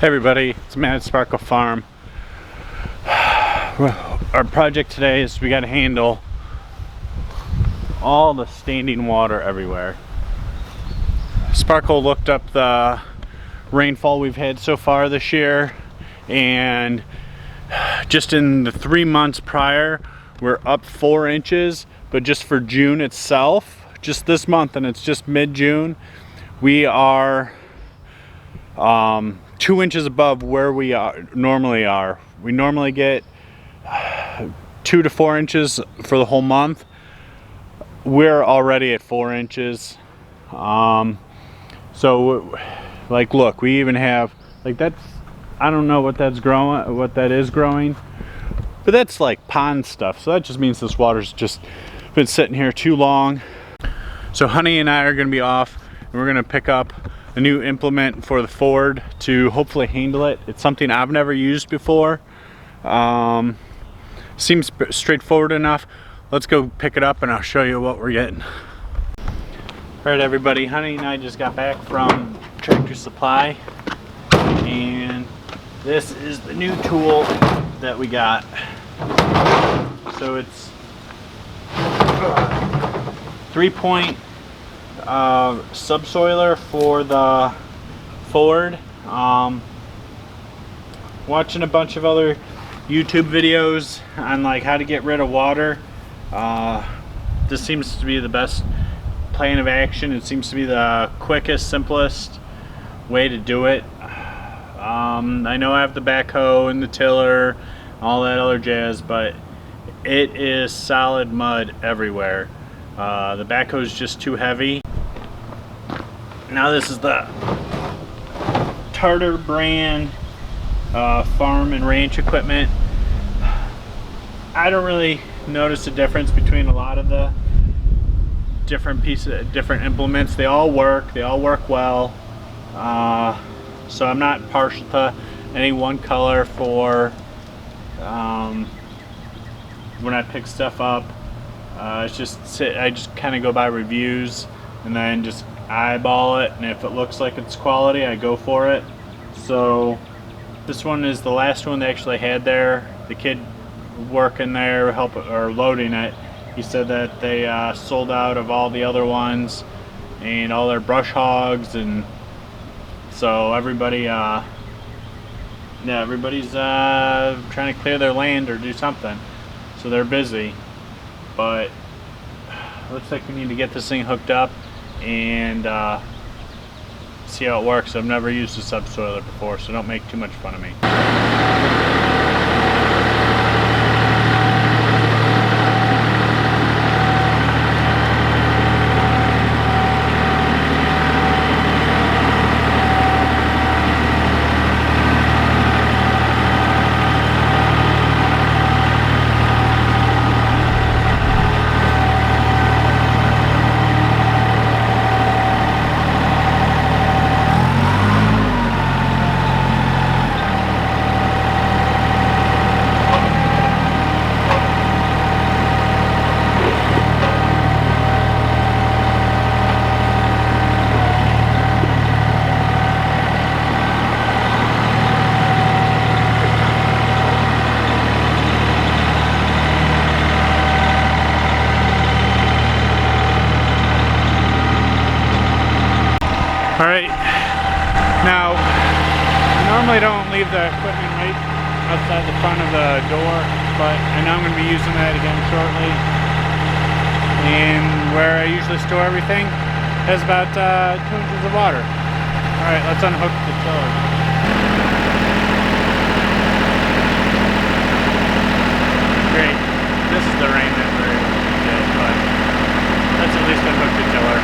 Hey everybody, it's Matt at Sparkle Farm. Our project today is we got to handle all the standing water everywhere. Sparkle looked up the rainfall we've had so far this year, and just in the 3 months prior we're up 4 inches, but just for June itself, just this month, and it's just mid-June, we are 2 inches above where we normally are. We normally get 2 to 4 inches for the whole month. We're already at 4 inches. So like, look, we even have like that's, I don't know what that's growing, what that is growing, but that's like pond stuff. So that just means this water's just been sitting here too long. So Honey and I are going to be off, and we're going to pick up a new implement for the Ford to hopefully handle it. It's something I've never used before. Seems straightforward enough. Let's go pick it up and I'll show you what we're getting. Alright everybody, Honey and I just got back from Tractor Supply, and this is the new tool that we got. So it's 3-point subsoiler for the Ford. Watching a bunch of other YouTube videos on like how to get rid of water. This seems to be the best plan of action. It seems to be the quickest, simplest way to do it. I know I have the backhoe and the tiller, all that other jazz, but it is solid mud everywhere. The backhoe is just too heavy. Now this is the Tartar brand farm and ranch equipment. I don't really notice a difference between a lot of the different implements. They all work well. So I'm not partial to any one color for when I pick stuff up. It's just I just kind of go by reviews and then just eyeball it, and if it looks like it's quality, I go for it. So this one is the last one they actually had there. The kid working there loading it, he said that they sold out of all the other ones and all their brush hogs, and so everybody's trying to clear their land or do something, so they're busy. But looks like we need to get this thing hooked up and see how it works. I've never used a subsoiler before, so don't make too much fun of me. Alright, now I normally don't leave the equipment right outside the front of the door, but I know I'm going to be using that again shortly. And where I usually store everything has about 2 inches of water. Alright, let's unhook the tiller. Great, this is the rain that we're able to get, but let's at least unhook the tiller.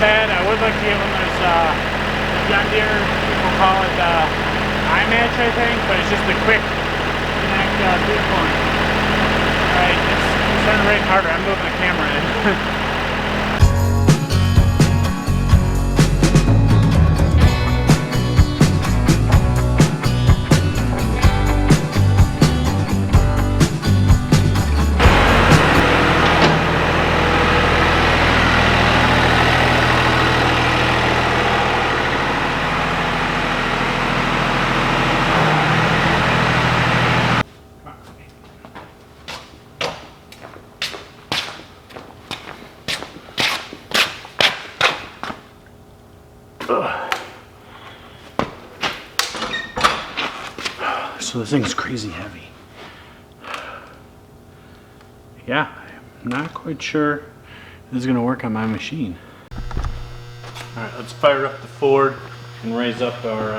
Bad. I would like to give them this John Deere, people call it iMatch, I think, but it's just the quick connect 3-point. Alright, it's starting to rain harder. I'm moving the camera in. So this thing's crazy heavy. Yeah, I'm not quite sure if this is gonna work on my machine. All right, let's fire up the Ford and raise up our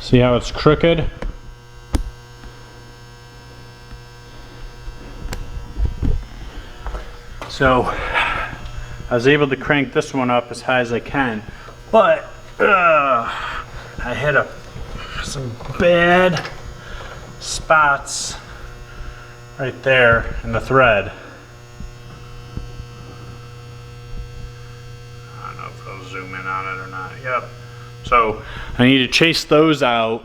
see how it's crooked? So I was able to crank this one up as high as I can, but I hit some bad spots right there in the thread. I don't know if I'll zoom in on it or not. Yep. So I need to chase those out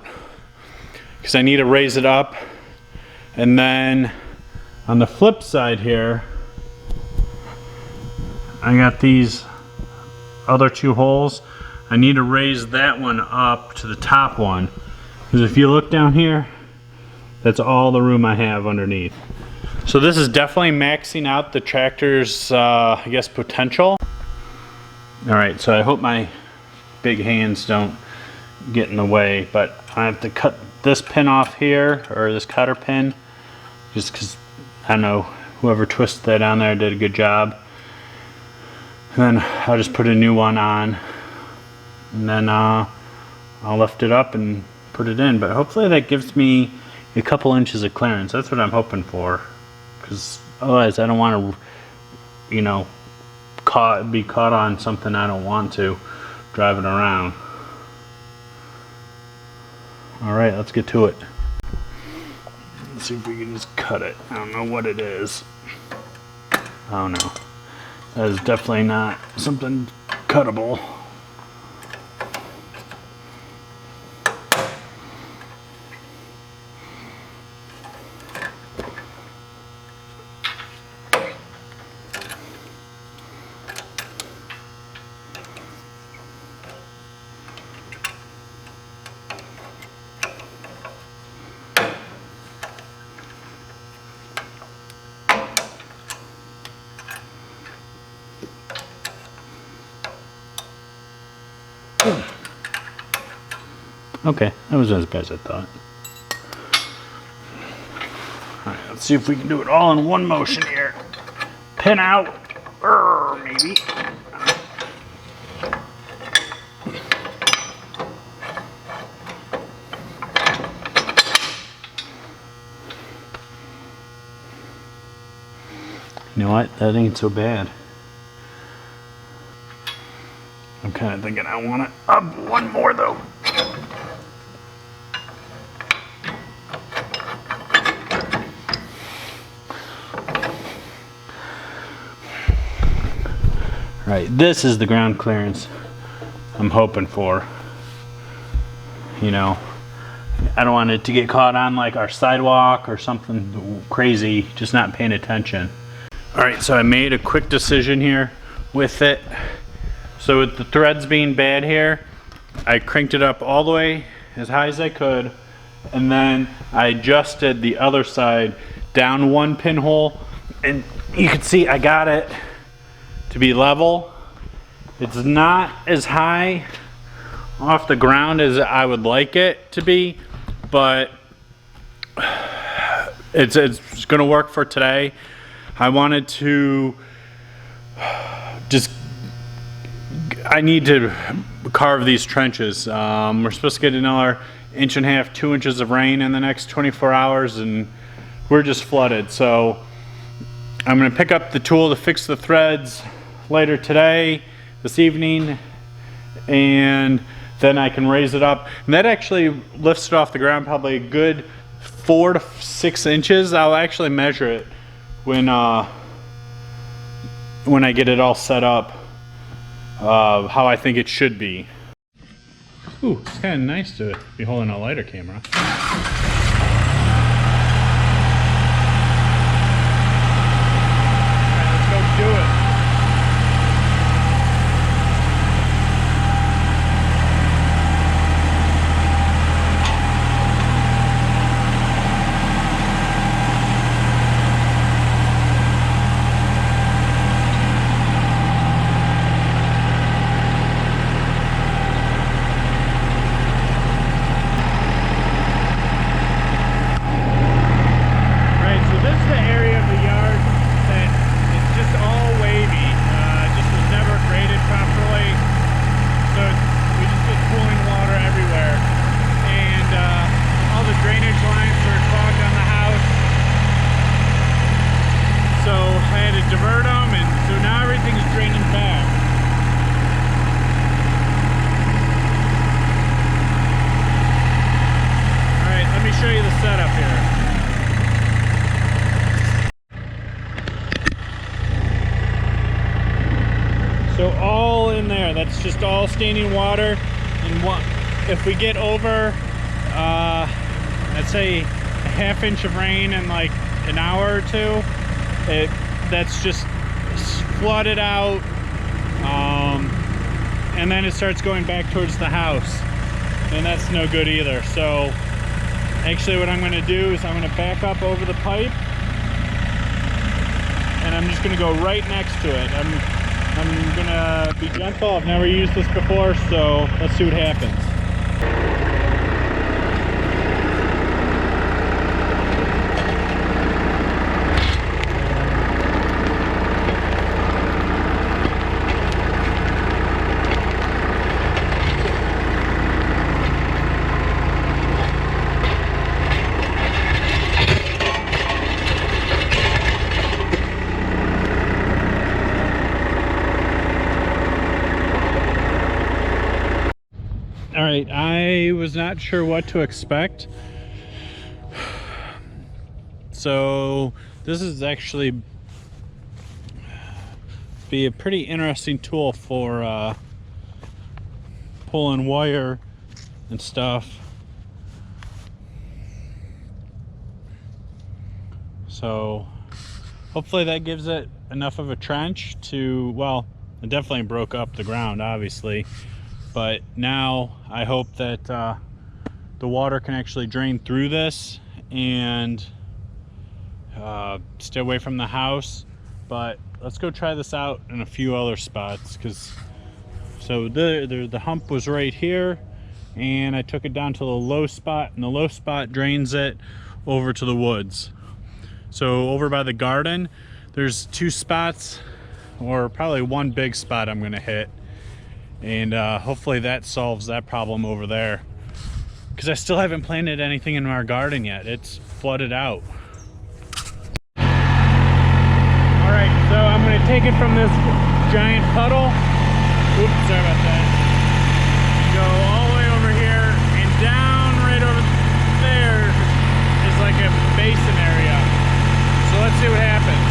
because I need to raise it up. And then on the flip side here, I got these other two holes. I need to raise that one up to the top one. Because if you look down here, that's all the room I have underneath. So this is definitely maxing out the tractor's, I guess, potential. All right, so I hope my big hands don't get in the way, but I have to cut this pin off here, or this cotter pin, just because I know whoever twisted that on there did a good job. And then I'll just put a new one on, and then I'll lift it up and put it in. But hopefully that gives me a couple inches of clearance. That's what I'm hoping for, because otherwise I don't want to, you know, be caught on something I don't want to driving around. All right, let's get to it. Let's see if we can just cut it. I don't know what it is. Oh no, that is definitely not something cuttable. Okay, that was as bad as I thought. Alright, let's see if we can do it all in one motion here. Pin out, maybe. You know what? That ain't so bad. I'm kind of thinking I want to up one more though. Right, this is the ground clearance I'm hoping for. You know, I don't want it to get caught on like our sidewalk or something crazy, just not paying attention. All right, so I made a quick decision here with it. So with the threads being bad here, I cranked it up all the way as high as I could, and then I adjusted the other side down one pinhole, and you can see I got it to be level. It's not as high off the ground as I would like it to be, but it's gonna work for today. I wanted to I need to carve these trenches. We're supposed to get another 1.5 inches, 2 inches of rain in the next 24 hours, and we're just flooded. So I'm gonna pick up the tool to fix the threads later today, this evening, and then I can raise it up. And that actually lifts it off the ground probably a good 4 to 6 inches. I'll actually measure it when I get it all set up, how I think it should be. Ooh, it's kind of nice to be holding a lighter camera. All right, let's go do it. Divert them, and so now everything's draining back. All right, let me show you the setup here. So all in there, that's just all standing water. And if we get over, let's say a 1/2 inch of rain in like an hour or two, that's just flooded out, and then it starts going back towards the house, and that's no good either. So actually what I'm going to do is I'm going to back up over the pipe, and I'm just going to go right next to it. I'm going to be gentle. I've never used this before, so let's see what happens. All right, I was not sure what to expect. So this is actually be a pretty interesting tool for pulling wire and stuff. So hopefully that gives it enough of a trench to, well, it definitely broke up the ground, obviously. But now I hope that the water can actually drain through this and stay away from the house. But let's go try this out in a few other spots, so the hump was right here, and I took it down to the low spot, and the low spot drains it over to the woods. So over by the garden, there's 2 spots, or probably one big spot I'm gonna hit. And hopefully that solves that problem over there, because I still haven't planted anything in our garden yet. It's flooded out. All right, gotta take it from this giant puddle. Oops, sorry about that. Go all the way over here and down right over there is like a basin area. So let's see what happens.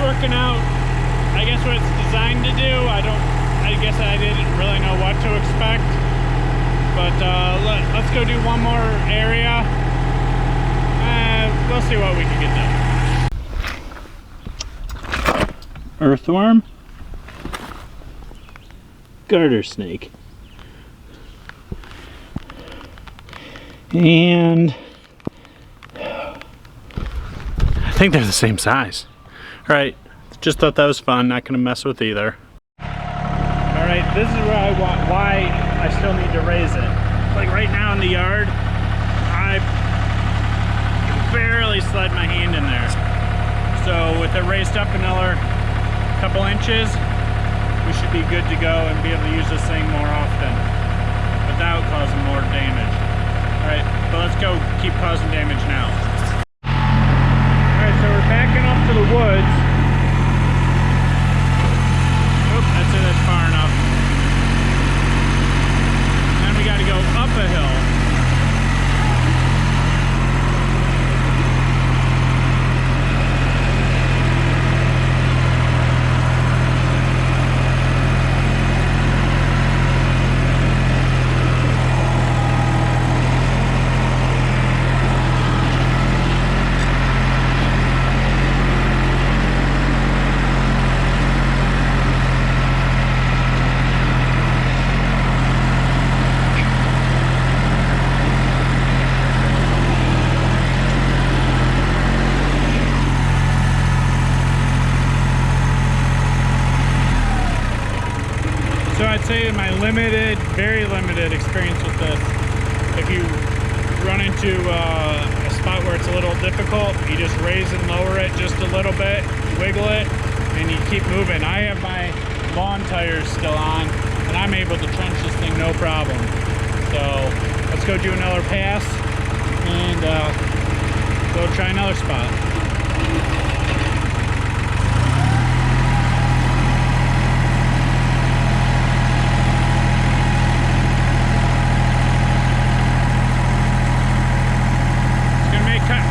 Working out, I guess, what it's designed to do. I guess I didn't really know what to expect, but let's go do one more area. We'll see what we can get done. Earthworm, garter snake, and I think they're the same size. Alright, just thought that was fun, not gonna mess with either. Alright, this is where why I still need to raise it. Like right now in the yard, I can barely slide my hand in there. So with it raised up another couple inches, we should be good to go and be able to use this thing more often without causing more damage. Alright, but let's go keep causing damage now. So we're backing up to the woods. Oop, that's far enough. Then we got to go up a hill. So I'd say in my very limited experience with this, if you run into a spot where it's a little difficult, you just raise and lower it just a little bit, wiggle it, and you keep moving. I have my lawn tires still on, and I'm able to trench this thing no problem. So let's go do another pass and go try another spot.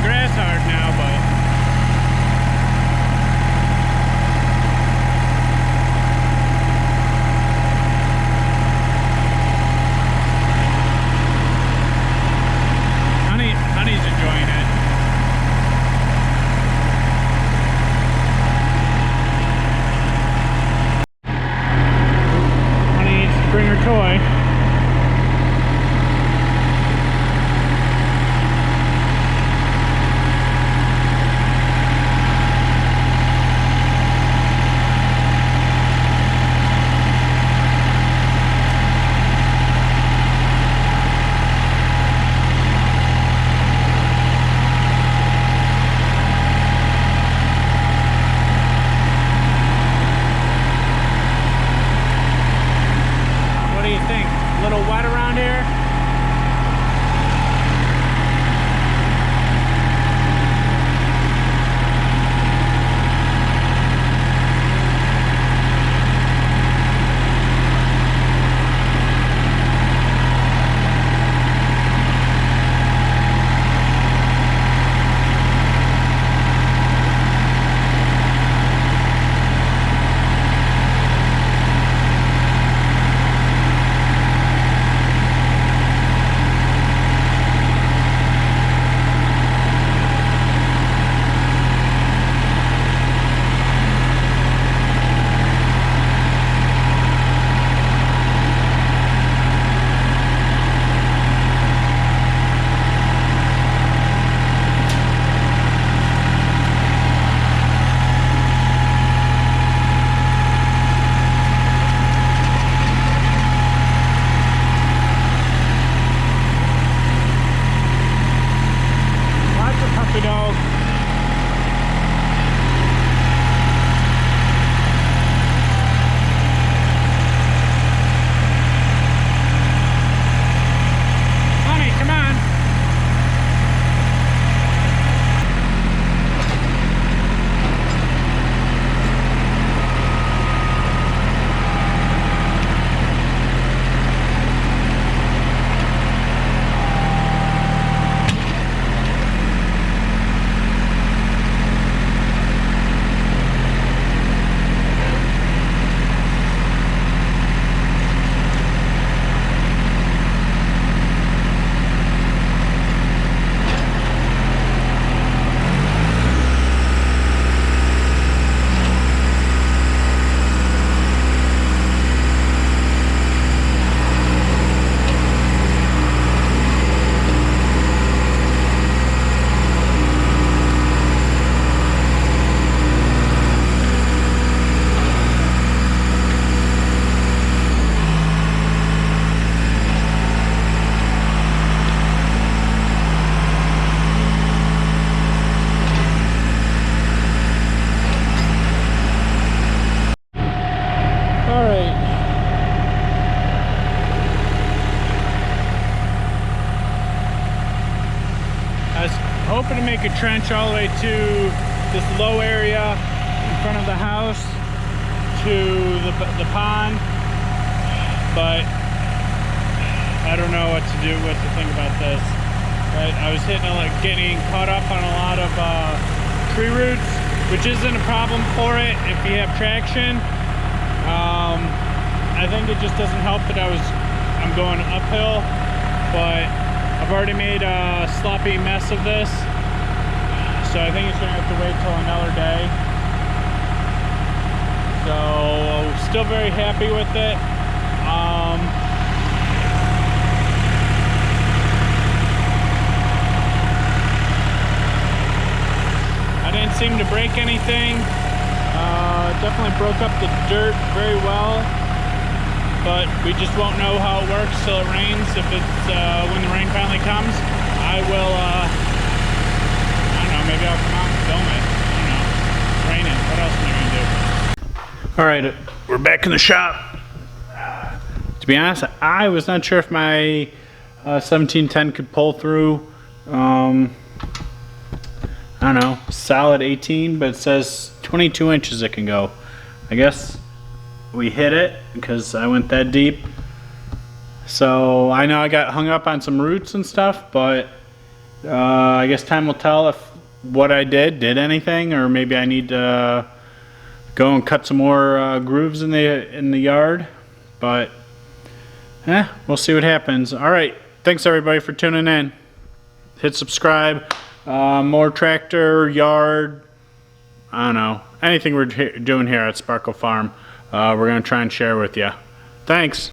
Grass hard now, but honey's enjoying it. you know. Honey, come on. I was hoping to make a trench all the way to this low area in front of the house to the pond, but I don't know what to do, what to think about this. Right? I was getting caught up on a lot of tree roots, which isn't a problem for it if you have traction. I think it just doesn't help that I'm going uphill, but I've already made a sloppy mess of this, so I think it's gonna have to wait till another day. So still very happy with it. I didn't seem to break anything. Definitely broke up the dirt very well, but we just won't know how it works till it rains. If it's when the rain finally comes, I will I don't know, maybe I'll come out and film it. I don't know. It's raining. What else am I gonna do? Alright, we're back in the shop. To be honest, I was not sure if my 1710 could pull through I don't know, solid 18, but it says 22 inches it can go. I guess we hit it because I went that deep. So I know I got hung up on some roots and stuff, but I guess time will tell if what I did anything, or maybe I need to go and cut some more grooves in the yard. But we'll see what happens. All right, thanks everybody for tuning in. Hit subscribe. More tractor, yard, I don't know, anything we're doing here at Sparkle Farm, we're going to try and share with you. Thanks.